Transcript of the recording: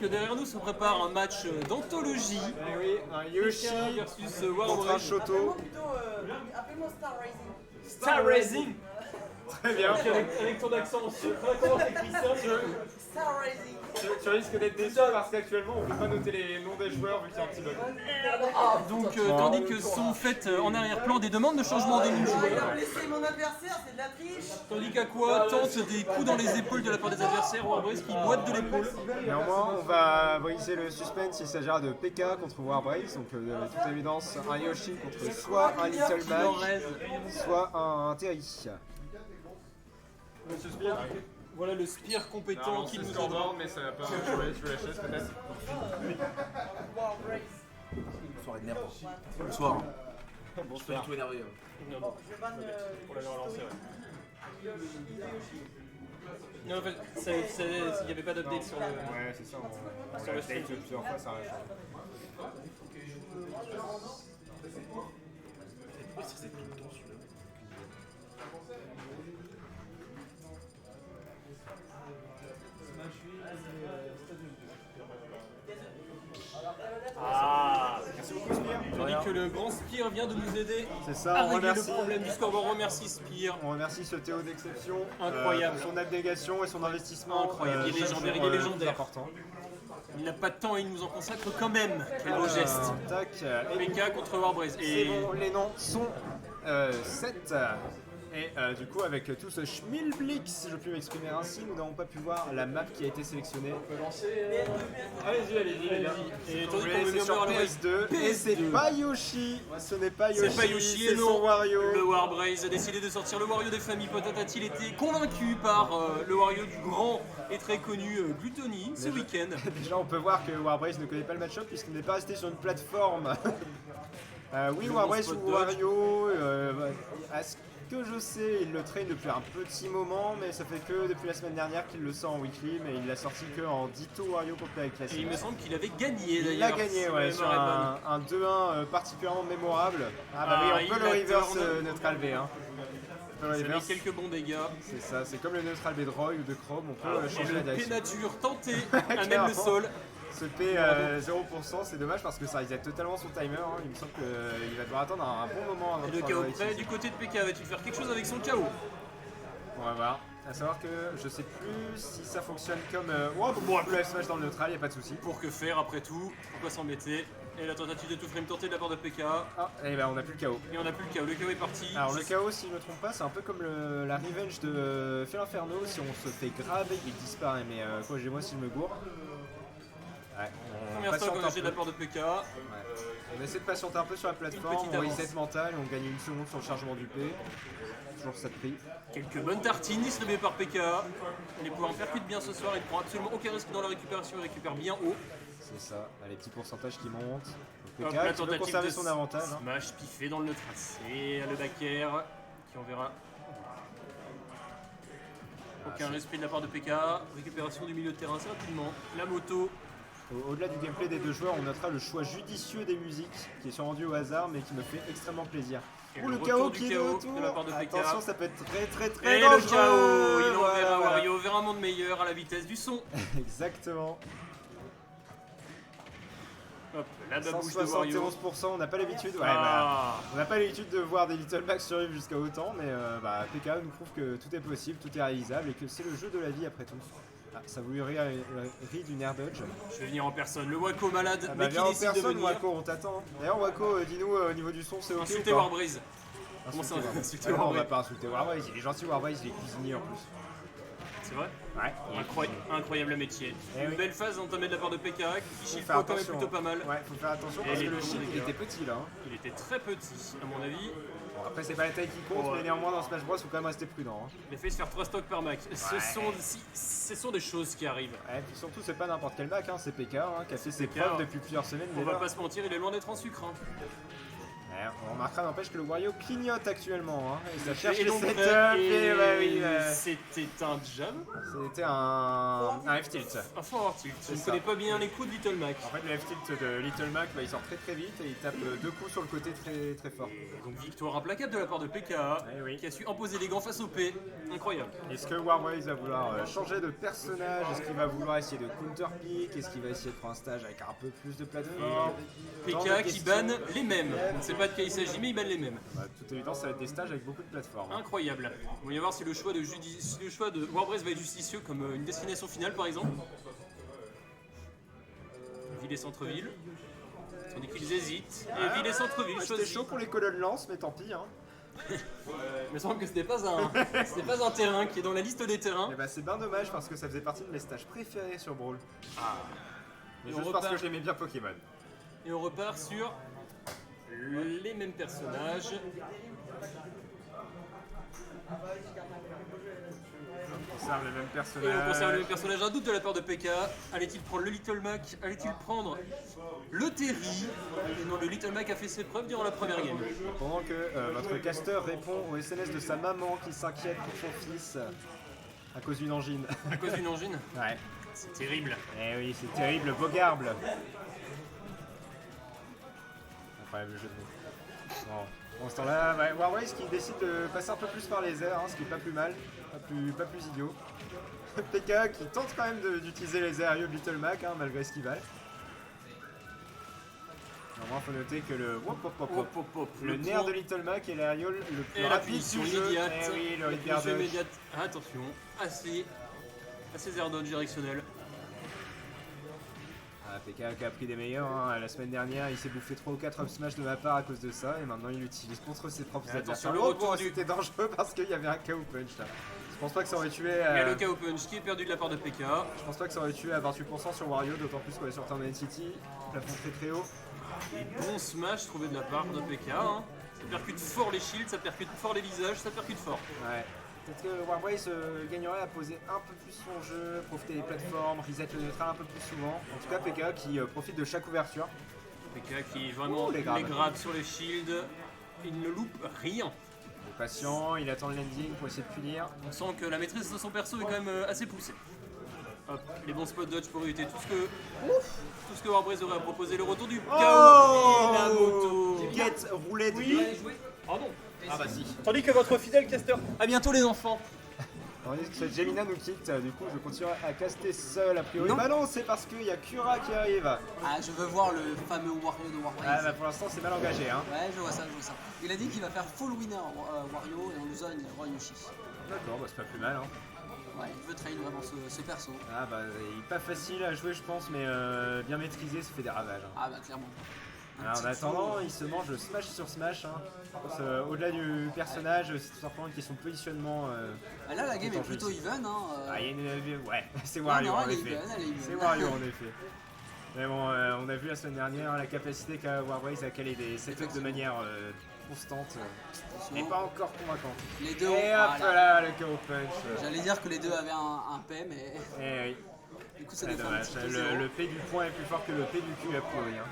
derrière nous se prépare un match d'anthologie. Eh oui, un Yoshi versus contre un Warbrain. Shoto. Appelez-moi Star Rising. Star Racing. Très bien. Avec ton accent sucre, comment t'écris ça? Star Rising. Tu risques d'être déçu parce qu'actuellement on peut pas noter les noms des joueurs vu qu'il y a un petit bug. Donc, tandis que sont faites en arrière-plan des demandes de changement des Il joueurs. a blessé mon adversaire, c'est de la triche. Tandis qu'Aqua tente des coups dans les épaules de la part des adversaires, Warbrace qui boite de l'épaule. Néanmoins, on va briser le suspense. Il s'agira de PK contre Warbrace. Donc, de toute évidence, un Yoshi contre soit un Little Mag, soit un Terry. Monsieur Spear. Voilà le Spear compétent qui nous aidera. mais ça va pas jouer sur la chaise peut-être. Soirée de merde. Bonsoir. Je suis pas du tout énervé. Non, non. Pour l'avoir lancé, Non, en fait, il n'y avait pas d'update sur le. Ouais, c'est ça. Sur le stage stage. plusieurs fois, ça a changé. Ah, Merci beaucoup, Spear. tandis que le grand Spear vient de nous aider C'est ça, à on régler le remercie. problème du scoreboard. Remercie Spear. On remercie ce Théo d'exception Incroyable. pour son abnégation et son investissement. Incroyable, il est chaque légendaire, jour, il est légendaire. important. Il n'a pas de temps et il nous en consacre quand même. Quel beau geste. Tac. Et PK contre Warbrace. c'est Et bon, les noms sont 7. Et du coup, avec tout ce schmilblick, si je puis m'exprimer ainsi, nous n'avons pas pu voir la map qui a été sélectionnée. Allez-y, les gars. Et Vous tandis voulez, qu'on c'est veut sur bien PS2. Et c'est pas Yoshi. Ce n'est pas Yoshi. C'est pas Yoshi et c'est non, son Wario. le Warbrace a décidé de sortir le Wario des familles. Peut-être a-t-il été convaincu par le Wario du grand et très connu Gluttony ce Déjà- week-end. Déjà, on peut voir que Warbrace ne connaît pas le match-up puisqu'il n'est pas resté sur une plateforme. Oui, Le Warbrace spot ou dodge. Wario, à ce que je sais, il le traîne depuis un petit moment, mais ça fait que depuis la semaine dernière qu'il le sort en weekly, mais il l'a sorti que en Ditto Wario contre avec Et classique. il me semble qu'il avait gagné Il d'ailleurs. l'a gagné, si ouais, ma sur mémoire est bonne. un 2-1 particulièrement mémorable. Ah bah oui, Ah, on peut il le la reverse tourne. neutral B. Hein. On peut le Ça met reverse. quelques bons dégâts. C'est ça, c'est comme le neutral B de Roy ou de Chrome, on peut Et changer la le direction. P-Nature tenté à même Clairement. le sol. Ce P 0%, c'est dommage parce que ça reset totalement son timer. Hein. Il me semble qu'il va devoir attendre un bon moment avant Et de le pouvoir KO le près réutiliser. du côté de PK. Va-t-il faire quelque chose avec son KO? On va voir. À savoir que je sais plus si ça fonctionne comme. Le F-Smash dans le neutral, y a pas de souci. Pour que faire après tout? Pourquoi s'embêter? Et la tentative de tout frame tentée de la part de PK. Ah, et ben on a plus le KO. Et on n'a plus le KO. Le KO est parti. Alors le KO, si je me trompe pas, c'est un peu comme la revenge de Fel Inferno. Si on se fait graver, il disparaît. Mais corrigez-moi si je me gourre. Ouais, on Première fois patiente qu'on un a de la peu. part de PK. Ouais. On essaie de patienter un peu sur la plateforme, petite on avance. reset mental et on gagne une seconde sur le chargement du P. Toujours ça de prix. Quelques bonnes tartines distribuées par PK. Il est pouvoir en percute bien ce soir. Il ne prend absolument aucun risque dans la récupération. Il récupère bien haut. C'est ça, les petits pourcentages qui montent. Hop, Donc, la PK qui veut tentative conserver de son avantage. Hein. smash piffé dans le tracé. Le back air qui enverra aucun respect de la part de PK. Récupération du milieu de terrain assez rapidement. La moto. Au-delà du gameplay des deux joueurs, on notera le choix judicieux des musiques qui sont rendues au hasard mais qui me fait extrêmement plaisir. Et Ouh, le le retour KO du qui est de KO retour. de la part de PK. Attention, ça peut être très Et dangereux. le KO. Il Voilà, enverra voilà. Wario vers un monde meilleur à la vitesse du son. Exactement. Hop, la babouche de Wario. 171%, on n'a pas l'habitude. Ouais, Ah. on n'a pas l'habitude de voir des Little Max survivre jusqu'à autant, mais PK nous prouve que tout est possible, tout est réalisable et que c'est le jeu de la vie après tout. Ah, ça voulait rire d'une air dodge. Je vais venir en personne. Le Wako malade, Ah bah mais qui viens en décide de personne, venir. Wako, on t'attend. D'ailleurs, Wako, dis-nous au niveau du son, c'est ok Insulter ou pas? Warbrace. Comment ça, Warbrace. insulter Ah non, on Warbrace? va pas insulter Warbrace, il est gentil Warbrace, il est cuisinier en plus. C'est vrai? Ouais. Incroyable métier. Eh Une oui. belle phase entamée de la part de PK qui Faut chiffre faire quand même attention, plutôt pas mal. Ouais, faut faire attention Et parce les que le bons shield il dégâts. était petit là. Hein. Il était très petit, à mon avis. Bon, après, c'est pas la taille qui compte, Ouais. mais néanmoins dans Smash Bros, faut quand même rester prudent. Hein. Il a fait se faire 3 stocks par Mac. Ce sont des choses qui arrivent. Ouais, puis surtout, c'est pas n'importe quel Mac, hein, c'est PK hein, qui a fait ses PK, preuves depuis plusieurs semaines. On déjà. va pas se mentir, il est loin d'être en sucre. Hein. Ouais, on remarquera n'empêche que le Wario clignote actuellement, hein, et ça cherche Et les donc, setups, et et bah oui, c'était un jab, c'était un F-tilt. un forward tilt. Je ne ça. connais pas bien les coups de Little Mac. En fait, le F-tilt de Little Mac, bah, il sort très très vite et il tape 2 coups sur le côté très très fort. Donc victoire implacable de la part de PK, oui. qui a su imposer les gants face au P. Incroyable. Est-ce que Warways va vouloir changer de personnage? Est-ce qu'il va vouloir essayer de counter-pick? Est-ce qu'il va essayer de faire un stage avec un peu plus de plateforme? Tant de PK qui questions. banne les mêmes. On ne sait pas de quel il s'agit, mais il banne les mêmes. Bah, toute évidence, ça va être des stages avec beaucoup de plateformes. Incroyable. On va y voir si le choix de Warbrace va être justicieux comme une destination finale par exemple. Ville et centre-ville. Tandis qu'ils hésitent. Et ville et centre-ville C'était choisis. chaud pour les colonnes lance, mais tant pis. Hein. Il me semble que ce n'est pas un terrain qui est dans la liste des terrains. Et bah, c'est bien dommage parce que ça faisait partie de mes stages préférés sur Brawl. Mais Et juste on parce que repart. j'aimais bien Pokémon. Et on repart sur les mêmes personnages. On conserve les mêmes Et on personnages. conserve le même personnage. Un doute de la part de PK. Allait-il prendre le Little Mac? Allait-il prendre le Terry? Et non, le Little Mac a fait ses preuves durant la première game. Pendant que votre caster répond au SMS de sa maman qui s'inquiète pour son fils à cause d'une angine. À cause d'une engine. Ouais. C'est terrible. Eh oui, c'est terrible, Bogarble. Incroyable jeu de mots. Bon, pendant ce temps-là, ouais, Warways qui décide de passer un peu plus par les airs, hein, ce qui est pas plus mal, pas plus idiot. PK qui tente quand même d'utiliser les aérieux de Little Mac, hein, malgré ce qu'il valent. Normalement, faut noter que le le nerf de Little Mac est l'aériole le plus Et la rapide punition du jeu. immédiate. Eh oui, le La River punition Dodge. immédiate. Attention. Assez air dodge directionnel. Ah, PK qui a pris des meilleurs, hein. La semaine dernière il s'est bouffé 3 ou 4 up smash de ma part à cause de ça et maintenant il l'utilise contre ses propres Et attention, adversaires. le Oh, retour bon, du- c'était dangereux parce qu'il y avait un KO punch là. Je pense pas que ça aurait tué Il y a le KO punch qui est perdu de la part de PK. je pense pas que ça aurait tué à 28% sur Wario, d'autant plus qu'on est sur Tournament City, plafond très très haut. Et bon smash trouvé de la part de PK. Hein. Ça percute fort les shields, ça percute fort les visages, ça percute fort. Ouais. Peut-être que Warways gagnerait à poser un peu plus son jeu, profiter des plateformes, reset le neutral un peu plus souvent. En tout cas PK qui profite de chaque ouverture. PK qui vraiment les les grabs. grabs sur les shields. Il ne loupe rien. Il est patient, il attend le landing pour essayer de punir. On sent que la maîtrise de son perso est quand même assez poussée. Hop, les bons spot dodge pour éviter tout ce que Warbrace aurait à proposer. Le retour du KO et la moto. Get roulette Oui. B. Pardon. Ah bah si. Tandis que votre fidèle caster. À bientôt les enfants. Tandis que Jelina nous quitte, du coup je continuerai à caster seul a priori. Non. Bah non, c'est parce qu'il y a Kura qui arrive. Ah, je veux voir le fameux Wario de Warways. Ah bah pour l'instant c'est mal engagé hein. Ouais, je vois ça. Il a dit qu'il va faire full winner Wario et on nous a une Roi Yoshi. D'accord, bah c'est pas plus mal hein. Ouais, il veut trahir vraiment ce perso. Ah bah il est pas facile à jouer je pense, mais bien maîtrisé ça fait des ravages. Hein. Ah bah clairement. Alors, en attendant, il se mange smash sur smash. Hein. Au-delà du personnage, c'est tout simplement une question de positionnement. Ah, là, la game Tout en est plutôt jeu. even. Hein, Ah, il y a une... Ouais, c'est non, Wario non, en elle est effet. even, elle est even. C'est Wario en effet. Mais bon, on a vu la semaine dernière la capacité qu'a Warways à caler des setups de manière constante. Attention. Et pas encore convaincante. Les deux Et ont- hop voilà. là, le KO punch. J'allais dire que les deux avaient un P, mais Eh oui, du coup ça c'est nous fait un dommage. petit peu zéro. Le P du point est plus fort que le P du cul a priori. Hein.